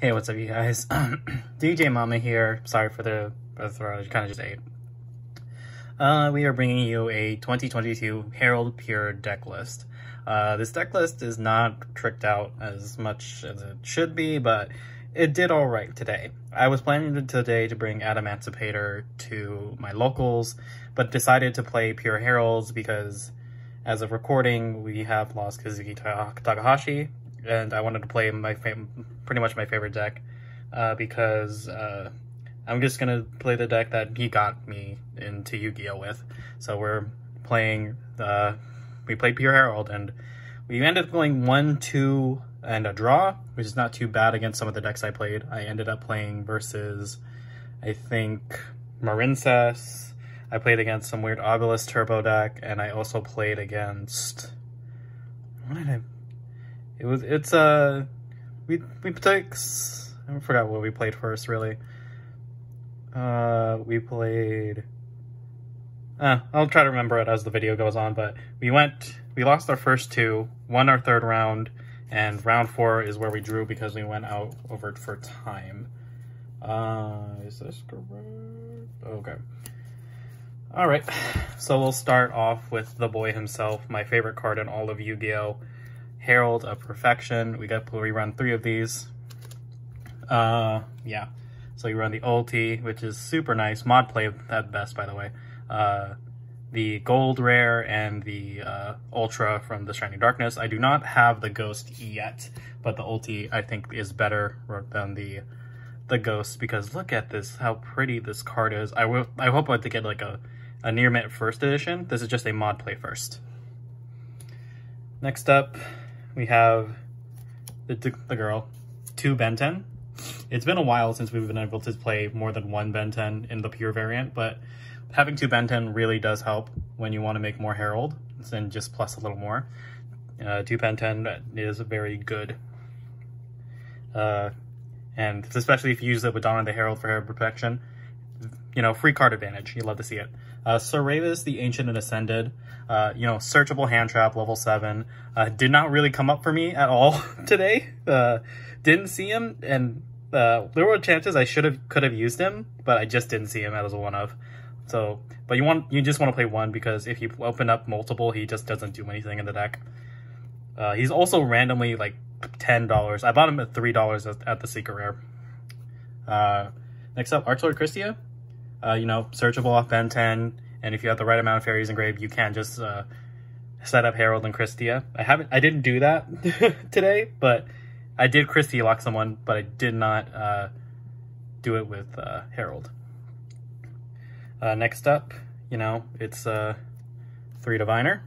Hey, what's up, you guys? DJMama here. Sorry for the throw, I kind of just ate. We are bringing you a 2022 Herald Pure deck list. This deck list is not tricked out as much as it should be, but it did alright today. I was planning today to bring Emancipator to my locals, but decided to play Pure Heralds because, as of recording, we have lost Kazuki Takahashi, and I wanted to play pretty much my favorite deck because I'm just gonna play the deck that he got me into Yu-Gi-Oh with. So we're playing we played Pure Herald, and we ended up going 1-2 and a draw, which is not too bad against some of the decks I played. I ended up playing versus, I think, Marincess. I played against some weird Obelisk Turbo deck, and I also played against, what did I? We took, I forgot what we played first, really. We played, I'll try to remember it as the video goes on, but we lost our first two, won our third round, and round 4 is where we drew because we went out over for time. Is this correct? Okay. Alright, so we'll start off with the boy himself, my favorite card in all of Yu-Gi-Oh! Herald of Perfection. We run 3 of these. Yeah. So you run the ulti, which is super nice. Mod play at best, by the way. The gold rare and the ultra from the Shining Darkness. I do not have the ghost yet, but the ulti I think is better than the ghost, because look at this, how pretty this card is. I hope I to get like a near mint first edition. This is just a mod play first. Next up, we have the girl, 2 Ben 10. It's been a while since we've been able to play more than 1 Ben 10 in the pure variant, but having 2 Ben 10 really does help when you want to make more Herald, and just plus a little more. 2 Ben 10 is very good. And especially if you use it with Dawn of the Herald for Herald Protection, you know, free card advantage. You love to see it. Saravis, the Ancient and Ascended, you know, searchable hand trap, level 7. Did not really come up for me at all today. Didn't see him, and there were chances I could have used him, but I just didn't see him as a one of. So, but you just want to play 1 because if you open up multiple, he just doesn't do anything in the deck. He's also randomly like $10. I bought him at $3 at the secret rare. Next up, Archlord Christia. You know, searchable off Ben 10, and if you have the right amount of fairies engraved, you can just set up Herald and Christia. I didn't do that today, but I did Christia lock someone, but I did not do it with Herald. Next up, you know, it's 3 Diviner,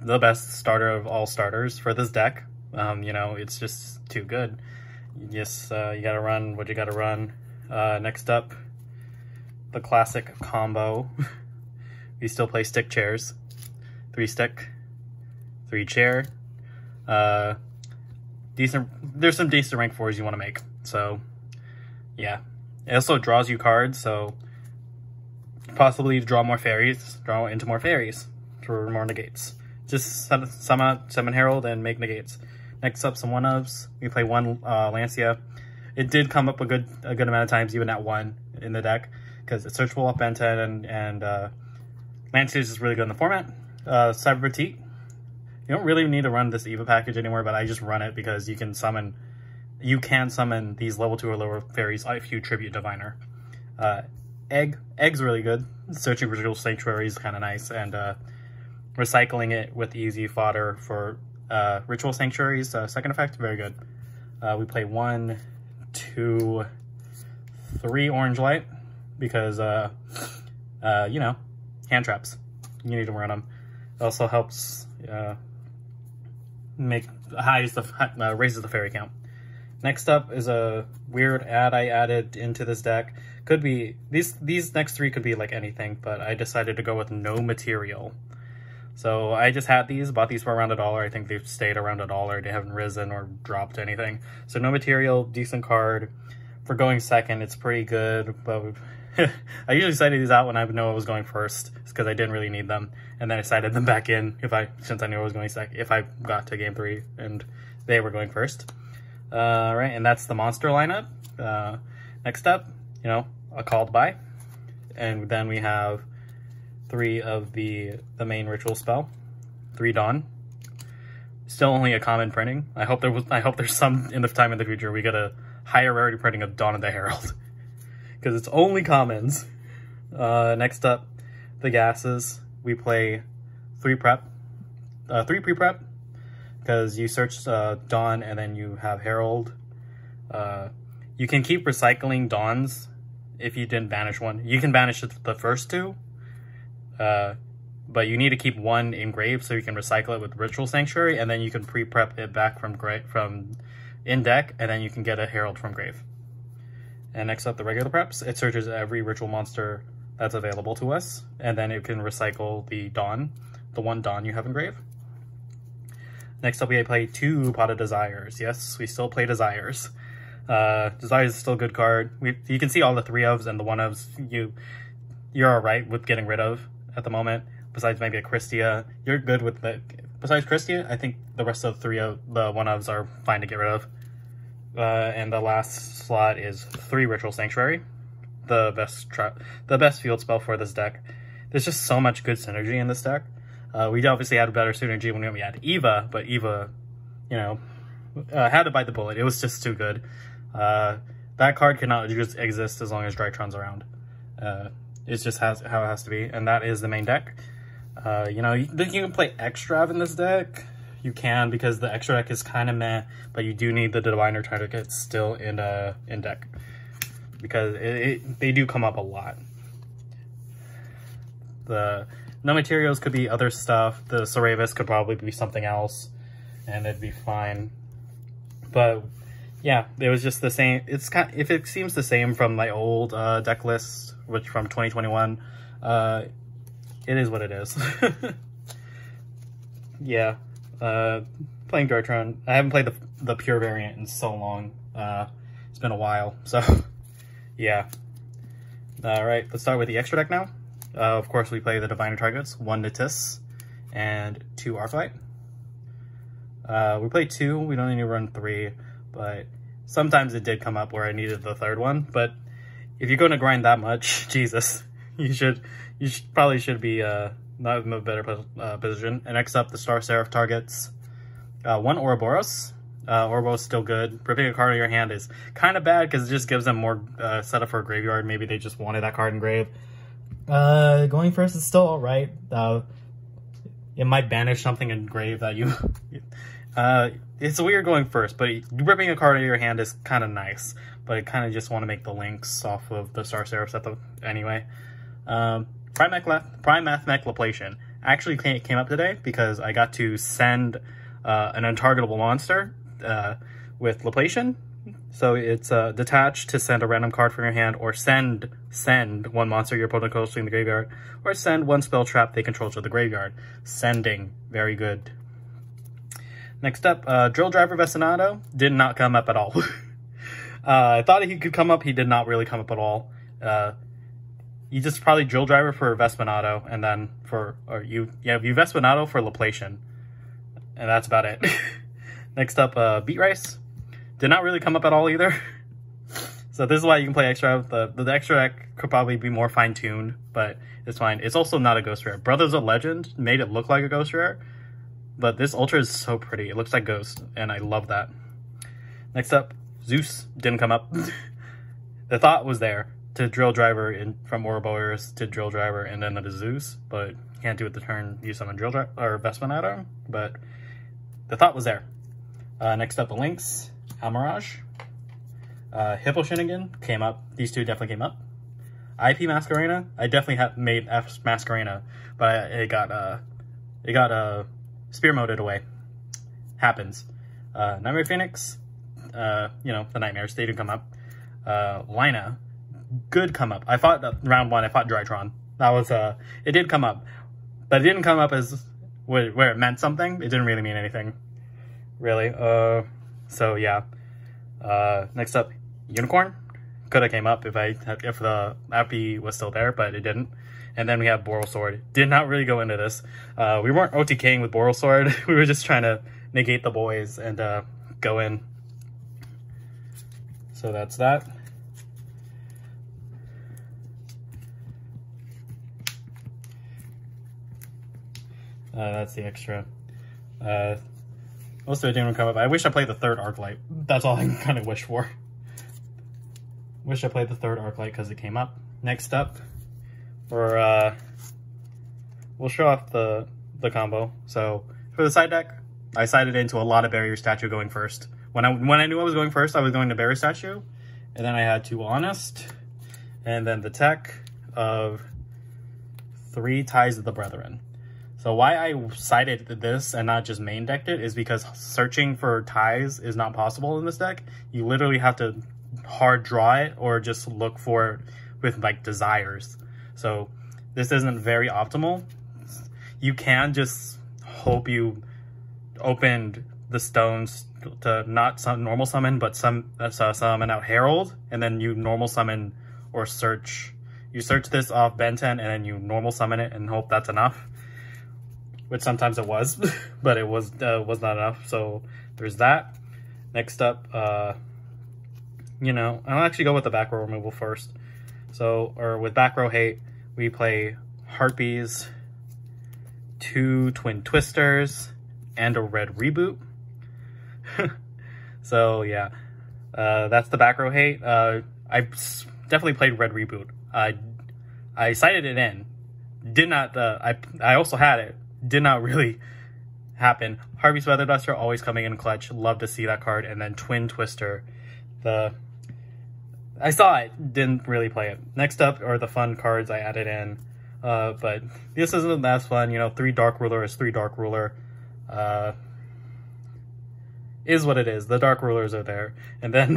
the best starter of all starters for this deck. You know, it's just too good. You gotta run what you gotta run. Next up, the classic combo. We still play stick chairs. 3 stick, 3 chair. There's some decent rank 4s you want to make. So, yeah. It also draws you cards, so possibly draw into more fairies for more negates. Just summon Herald and make negates. Next up, some 1-ofs. We play 1 Lancia. It did come up a good amount of times, even at 1 in the deck, because it's searchable off Ben 10, and Lancia is just really good in the format. Cyber Petite. You don't really need to run this EVA package anymore, but I just run it because you can summon these level 2 or lower fairies if you tribute Diviner. Egg's really good. Searching Ritual Sanctuary is kind of nice, and recycling it with easy fodder for Ritual Sanctuary's second effect, very good. We play 1, 2, 3 Orange Light because, you know, hand traps. You need to run them. It also helps raises the fairy count. Next up is a weird ad I added into this deck. Could be these next 3 could be like anything, but I decided to go with no material. So I just had bought these for around $1. I think they've stayed around $1. They haven't risen or dropped anything. So no material, decent card. For going second, it's pretty good, but I usually cited these out when I know I was going first, because I didn't really need them, and then I cited them back in since I knew I was going second if I got to game 3 and they were going first. Right, and that's the monster lineup. Next up, a called by. And then we have 3 of the main ritual spell. 3 Dawn. Still only a common printing. I hope there's some in the time in the future we get a higher rarity printing of Dawn of the Herald. Because it's only commons. Next up, the gases. We play 3 prep. 3 pre-prep. Because you search Dawn and then you have Herald. You can keep recycling Dawns if you didn't banish one. You can banish the first 2. But you need to keep 1 in grave so you can recycle it with Ritual Sanctuary, and then you can pre-prep it back from in deck, and then you can get a Herald from grave. And next up, the regular preps. It searches every ritual monster that's available to us, and then it can recycle the Dawn, the 1 Dawn you have in grave. Next up, we play 2 Pot of Desires. Yes, we still play Desires. Desires is still a good card. You can see all the 3 ofs and the 1 ofs you're alright with getting rid of at the moment. Besides maybe a Christia, you're good with the. Besides Christia, I think the rest of the 1 ofs are fine to get rid of. And the last slot is 3 Ritual Sanctuary, the best field spell for this deck. There's just so much good synergy in this deck. We obviously had a better synergy when we had Eva, but Eva, had to bite the bullet. It was just too good. That card cannot just exist as long as Drytron's around. It's just how it has to be, and that is the main deck. You can play Extrav in this deck. You can, because the extra deck is kind of meh, but you do need the Diviner Target still in deck, because they do come up a lot. The no materials could be other stuff. The Cerevis could probably be something else, and it'd be fine. But yeah, it was just the same. If it seems the same from my old deck list, which from 2021, it is what it is. Yeah, playing Drytron. I haven't played the pure variant in so long. It's been a while, so yeah. All right, let's start with the extra deck now. Of course, we play the Diviner Targets, 1 Natis, and 2 Arclight. We play 2. We don't need to run 3, but sometimes it did come up where I needed the 3rd one. But if you're going to grind that much, Jesus, you probably should be not in a better position. And next up, the Star Seraph Targets, 1 Ouroboros. Ouroboros is still good. Ripping a card in your hand is kind of bad because it just gives them more setup for a graveyard. Maybe they just wanted that card in grave. Going first is still alright. It might banish something in grave that you. It's weird going first, but ripping a card out of your hand is kind of nice. But I kind of just want to make the links off of the Star Seraphs anyway. Primath Laplation actually came up today because I got to send an untargetable monster with Laplation. So it's detach to send a random card from your hand, or send 1 monster your opponent controls in the graveyard, or send 1 spell trap they control to the graveyard. Sending, very good. Next up, Drill Driver Vestinado did not come up at all. I thought he could come up. He did not really come up at all. You just probably Drill Driver for Vestinado, and then you Vestinado for Laplation, and that's about it. Next up, Beat Rice. Did not really come up at all either. So this is why you can play extra. The extra deck could probably be more fine-tuned, but it's fine. It's also not a Ghost Rare. Brothers of Legend made it look like a Ghost Rare, but this Ultra is so pretty. It looks like Ghost, and I love that. Next up, Zeus didn't come up. The thought was there to Drill Driver from Ouroboros to Drill Driver and then to Zeus, but can't do it the turn you summon Drill Driver or Vestinado, but the thought was there. Next up, the Lynx. Almirage, Hippo Shinnigan came up. These 2 definitely came up. IP Masquerena, I definitely have made Masquerena, but it got spear moded away. Happens. Nightmare Phoenix, the Nightmares, they didn't come up. Lina, good come up. I fought round 1. I fought Drytron. That was it did come up, but it didn't come up as where it meant something. It didn't really mean anything, really. So yeah. Next up, Unicorn. Could have came up if the Appy was still there, but it didn't. And then we have Boral Sword. Did not really go into this. We weren't OTKing with Boral Sword. We were just trying to negate the boys and go in. So that's that. That's the extra. Most of it didn't come up. I wish I played the third Arclight. That's all I kind of wish for. Wish I played the third Arclight because it came up. Next up, we'll show off the combo. So for the side deck, I sided into a lot of Barrier Statue going first. When I knew I was going first, I was going to Barrier Statue, and then I had 2 Honest, and then the tech of 3 Ties of the Brethren. So why I sided this and not just main decked it is because searching for ties is not possible in this deck. You literally have to hard draw it or just look for it with like desires. So this isn't very optimal. You can just hope you opened the stones to not some normal summon, but summon out Herald, and then you normal summon or search. You search this off Ben 10 and then you normal summon it and hope that's enough. Which sometimes it was, but it was not enough. So there's that. Next up, you know, I'll actually go with the back row removal first. So, or with back row hate, we play Harpies, 2 Twin Twisters, and a red reboot. So yeah, that's the back row hate. I definitely played red reboot. I sided it in. Did not. I also had it. Did not really happen. Harvey's Weather Duster always coming in clutch. Love to see that card. And then Twin Twister. I saw it. Didn't really play it. Next up are the fun cards I added in. But this isn't that fun. You know, 3 Dark Ruler is 3 Dark Ruler. Is what it is. The Dark Rulers are there. And then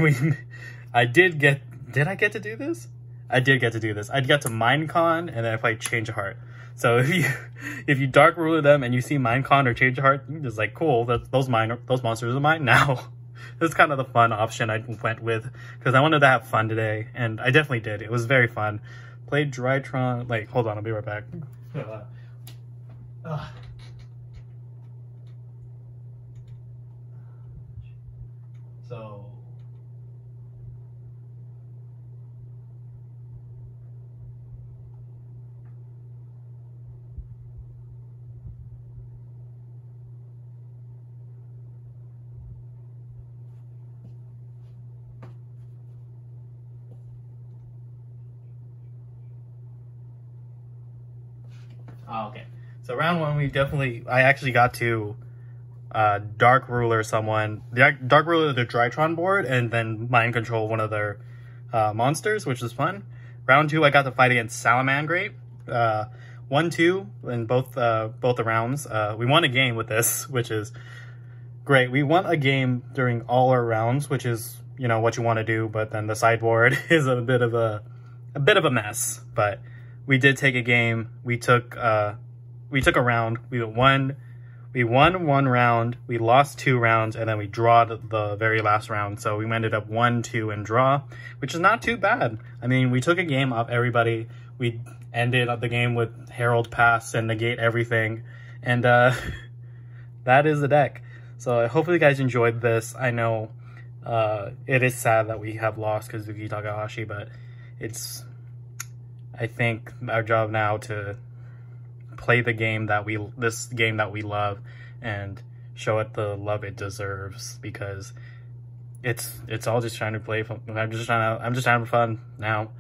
did I get to do this? I did get to do this. I got to Minecon and then I played Change of Heart. So if you Dark Ruler them and you see Minecon or Change of Heart, you're just like, cool, those monsters are mine now. That's kind of the fun option I went with because I wanted to have fun today, and I definitely did. It was very fun. Played Drytron. Like, hold on, I'll be right back. So. Oh, okay. So round 1, I actually got to Dark Ruler someone, Dark Ruler the Drytron board, and then mind control one of their monsters, which was fun. Round 2, I got to fight against Salamangreat. 1-2 in both the rounds. We won a game with this, which is great. We won a game during all our rounds, which is, you know, what you want to do, but then the sideboard is a bit of a mess. But we did take a game. We took a round. We won 1 round. We lost 2 rounds, and then we drawed the very last round. So we ended up 1-2 and draw, which is not too bad. I mean, we took a game off everybody. We ended up the game with Herald Pass and negate everything, and that is the deck. So hopefully you guys enjoyed this. I know it is sad that we have lost Kazuki Takahashi, but it's, I think, our job now to play the game that this game that we love and show it the love it deserves, because it's all just trying to play. I'm just trying to have fun now.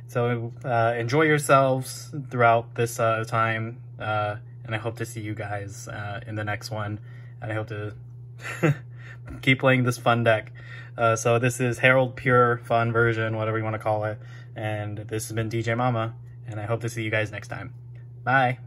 So enjoy yourselves throughout this time, and I hope to see you guys in the next one, and I hope to keep playing this fun deck. So this is Herald Pure Fun version, whatever you want to call it, and this has been DJMama, and I hope to see you guys next time. Bye!